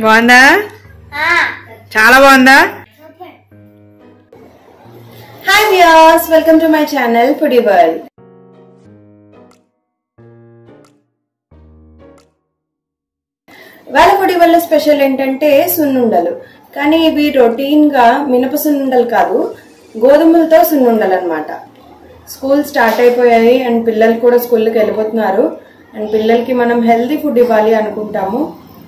బాగుందా? చాలా బాగుందా? Hi viewers, welcome to my channel foodie world. వాళ్ళ ఫుడీ వరల్డ్ స్పెషల్ ఏంటంటే సున్నుండలు. కానీ ఇవి రొటీన్ గా మినప సున్నుండలు కాదు, గోధుమలతో సున్నుండలు అన్నమాట. స్కూల్ స్టార్ట్ అయిపోయాయి అండ్ పిల్లలు కూడా స్కూల్కి వెళ్ళిపోతున్నారు. అండ్ పిల్లలకి మనం హెల్దీ ఫుడ్ ఇవ్వాలి అనుకుంటాము.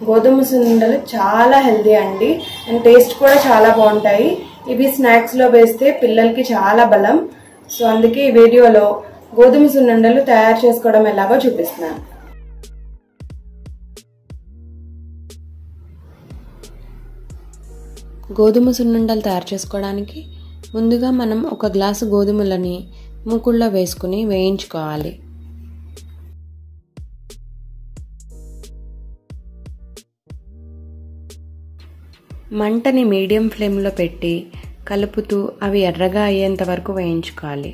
గోధుమ సున్నుండలు చాలా హెల్దీ అండి అండ్ టేస్ట్ కూడా చాలా బాగుంటాయి. ఇవి స్నాక్స్ లో వేస్తే పిల్లలకి చాలా బలం. సో అందుకే ఈ వీడియోలో గోధుమ సున్నుండలు తయారు చేసుకోవడం ఎలాగో చూపిస్తున్నాను. గోధుమ సున్నుండలు తయారు చేసుకోవడానికి ముందుగా మనం ఒక గ్లాసు గోధుమలని మూకుళ్ళో వేసుకుని వేయించుకోవాలి. మంటని మీడియం ఫ్లేమ్లో పెట్టి కలుపుతూ అవి ఎర్రగా అయ్యేంత వరకు వేయించుకోవాలి.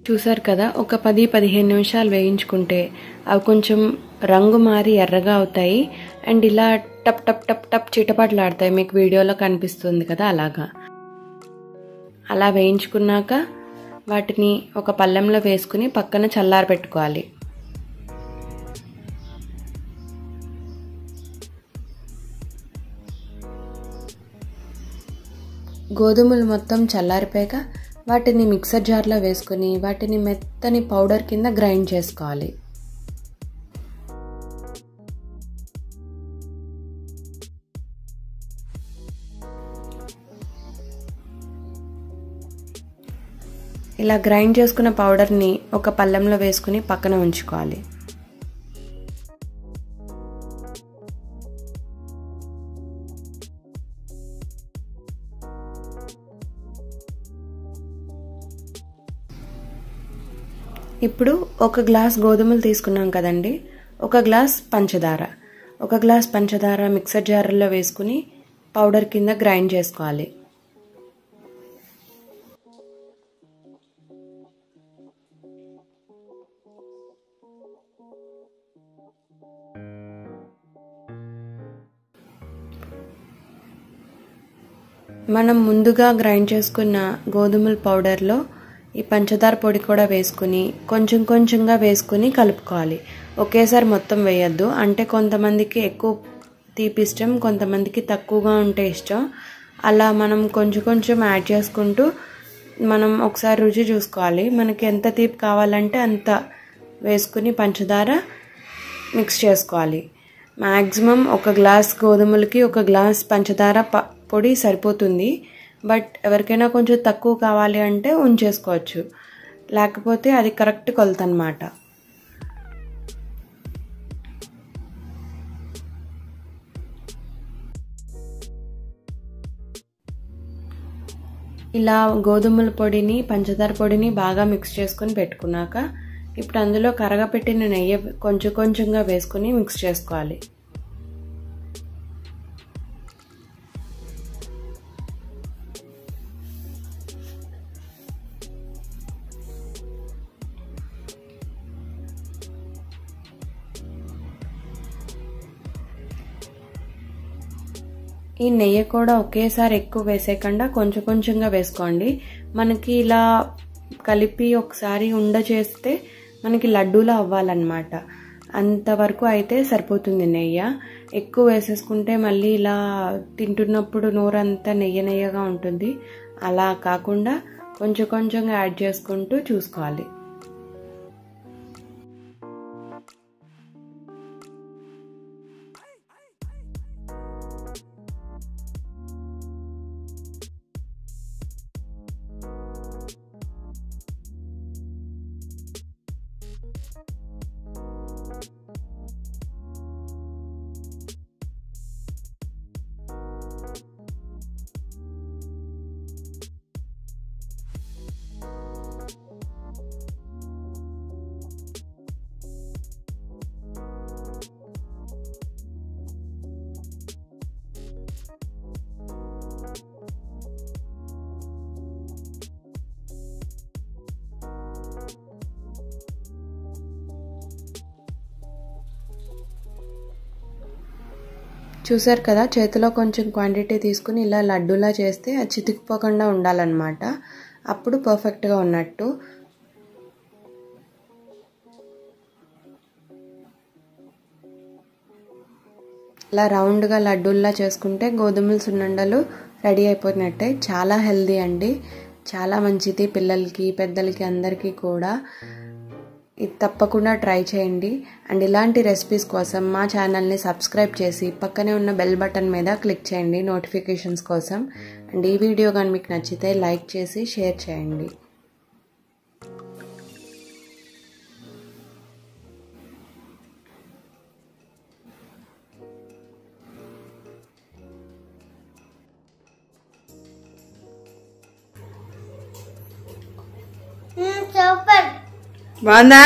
చూసారు కదా, ఒక 10-15 నిమిషాలు వేయించుకుంటే అవి కొంచెం రంగు మారి ఎర్రగా అవుతాయి అండ్ ఇలా టప్ టప్ టప్ టప్ చిటపటలాడతాయి. మీకు వీడియోలో కనిపిస్తుంది కదా, అలా వేయించుకున్నాక వాటిని ఒక పళ్ళెంలో వేసుకుని పక్కన చల్లార పెట్టుకోవాలి. గోధుమలు మొత్తం చల్లారిపోయాక వాటిని మిక్సర్ జార్లో వేసుకుని వాటిని మెత్తని పౌడర్ కింద గ్రైండ్ చేసుకోవాలి. ఇలా గ్రైండ్ చేసుకున్న పౌడర్ని ఒక పళ్ళెంలో వేసుకుని పక్కన ఉంచుకోవాలి. ఇప్పుడు ఒక గ్లాస్ గోధుమలు తీసుకున్నాం కదండి, ఒక గ్లాస్ పంచదార మిక్సర్ జార్లో వేసుకుని పౌడర్ కింద గ్రైండ్ చేసుకోవాలి. మనం ముందుగా గ్రైండ్ చేసుకున్న గోధుమల పౌడర్లో ఈ పంచదార పొడి కూడా వేసుకుని కొంచెం కొంచెంగా వేసుకుని కలుపుకోవాలి. ఒకేసారి మొత్తం వేయద్దు, అంటే కొంతమందికి ఎక్కువ తీపి ఇష్టం, కొంతమందికి తక్కువగా ఉంటే ఇష్టం. అలా మనం కొంచెం కొంచెం యాడ్ చేసుకుంటూ మనం ఒకసారి రుచి చూసుకోవాలి. మనకి ఎంత తీపి కావాలంటే అంత వేసుకుని పంచదార మిక్స్ చేసుకోవాలి. మ్యాక్సిమం ఒక గ్లాస్ గోధుమలకి ఒక గ్లాస్ పంచదార పొడి సరిపోతుంది. బట్ ఎవరికైనా కొంచెం తక్కువ కావాలి అంటే ఉంచేసుకోవచ్చు, లేకపోతే అది కరెక్ట్ కొలత అన్నమాట. ఇలా గోధుమల పొడిని పంచదార పొడిని బాగా మిక్స్ చేసుకొని పెట్టుకున్నాక ఇప్పుడు అందులో కరగపెట్టిన నెయ్యి కొంచెం కొంచెంగా వేసుకుని మిక్స్ చేసుకోవాలి. ఈ నెయ్యి కూడా ఒకేసారి ఎక్కువ వేసేయకుండా కొంచెం కొంచెంగా వేసుకోండి. మనకి ఇలా కలిపి ఒకసారి ఉండ చేస్తే మనకి లడ్డూలా అవ్వాలన్నమాట. అంతవరకు అయితే సరిపోతుంది నెయ్యి. ఎక్కువ వేసేసుకుంటే మళ్ళీ ఇలా తింటున్నప్పుడు నోరంతా నెయ్యగా ఉంటుంది. అలా కాకుండా కొంచెం కొంచెంగా యాడ్ చేసుకుంటూ చూసుకోవాలి. చూసారు కదా, చేతిలో కొంచెం క్వాంటిటీ తీసుకుని ఇలా లడ్డూలా చేస్తే అది చితికిపోకుండా ఉండాలన్నమాట. అప్పుడు పర్ఫెక్ట్గా ఉన్నట్టు. ఇలా రౌండ్గా లడ్డూల్లా చేసుకుంటే గోధుమల సున్నుండలు రెడీ అయిపోయినట్టే. చాలా హెల్దీ అండి, చాలా మంచిది పిల్లలకి పెద్దలకి అందరికీ కూడా. ఇది తప్పకుండా ట్రై చేయండి. అండ్ ఇలాంటి రెసిపీస్ కోసం మా ఛానల్ని సబ్స్క్రైబ్ చేసి పక్కనే ఉన్న బెల్ బటన్ మీద క్లిక్ చేయండి నోటిఫికేషన్స్ కోసం. అండ్ ఈ వీడియో కానీ మీకు నచ్చితే లైక్ చేసి షేర్ చేయండి. సూపర్ బాగుందా?